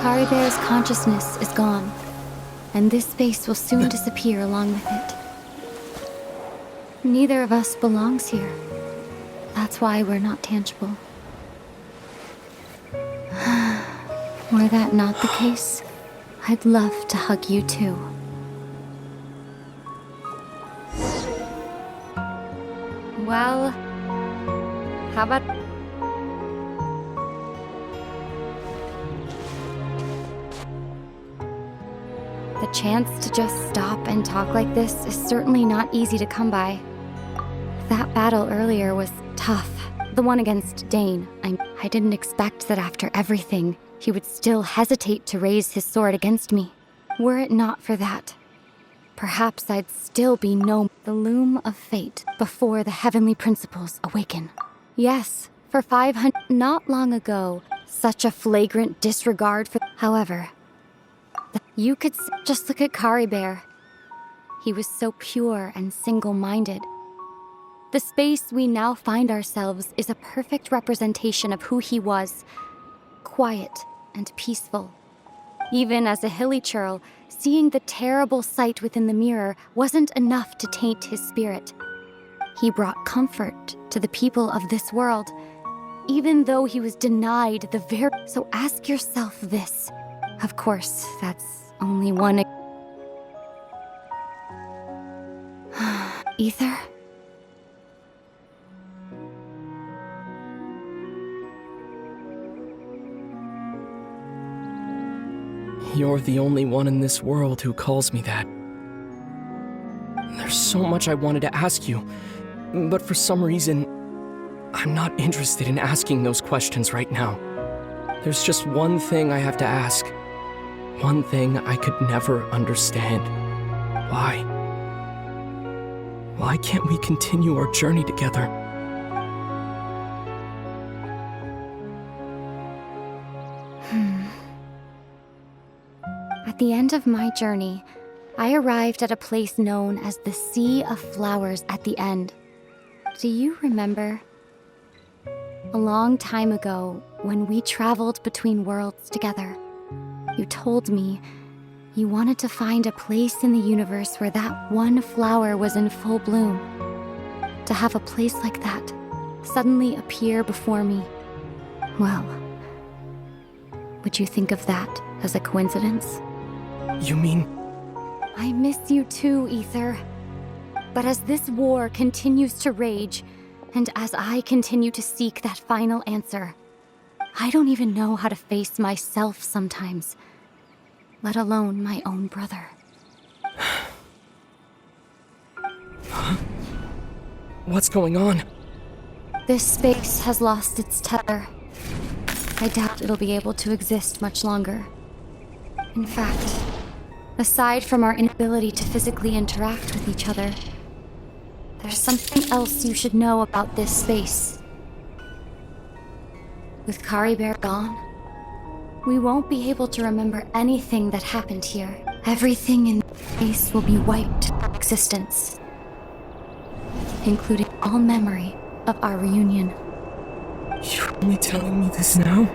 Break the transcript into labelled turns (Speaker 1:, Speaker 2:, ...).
Speaker 1: Kari Bear's consciousness is gone, and this space will soon disappear along with it. Neither of us belongs here. That's why we're not tangible. Were that not the case, I'd love to hug you too. Well, how about... The chance to just stop and talk like this is certainly not easy to come by. That battle earlier was tough. The one against Dane. I didn't expect that after everything, he would still hesitate to raise his sword against me. Were it not for that, perhaps I'd still be the loom of fate before the heavenly principles awaken. Yes, for 500... Not long ago, such a flagrant disregard for... However, you could just look at Kari Bear. He was so pure and single-minded. The space we now find ourselves is a perfect representation of who he was. Quiet and peaceful. Even as a hilly churl, seeing the terrible sight within the mirror wasn't enough to taint his spirit. He brought comfort to the people of this world, even though he was denied the very... So ask yourself this. Of course, that's only one... Ether?
Speaker 2: You're the only one in this world who calls me that. There's so much I wanted to ask you, but for some reason, I'm not interested in asking those questions right now. There's just one thing I have to ask. One thing I could never understand. Why? Why can't we continue our journey together?
Speaker 1: At the end of my journey, I arrived at a place known as the Sea of Flowers at the end. Do you remember? A long time ago, when we traveled between worlds together, you told me you wanted to find a place in the universe where that one flower was in full bloom. To have a place like that suddenly appear before me, well, would you think of that as a coincidence?
Speaker 2: You mean...
Speaker 1: I miss you too, Ether. But as this war continues to rage, and as I continue to seek that final answer, I don't even know how to face myself sometimes, let alone my own brother.
Speaker 2: What's going on?
Speaker 1: This space has lost its tether. I doubt it'll be able to exist much longer. In fact, aside from our inability to physically interact with each other, there's something else you should know about this space. With Kari Bear gone, we won't be able to remember anything that happened here. Everything in this space will be wiped from existence, including all memory of our reunion.
Speaker 2: You're only telling me this now?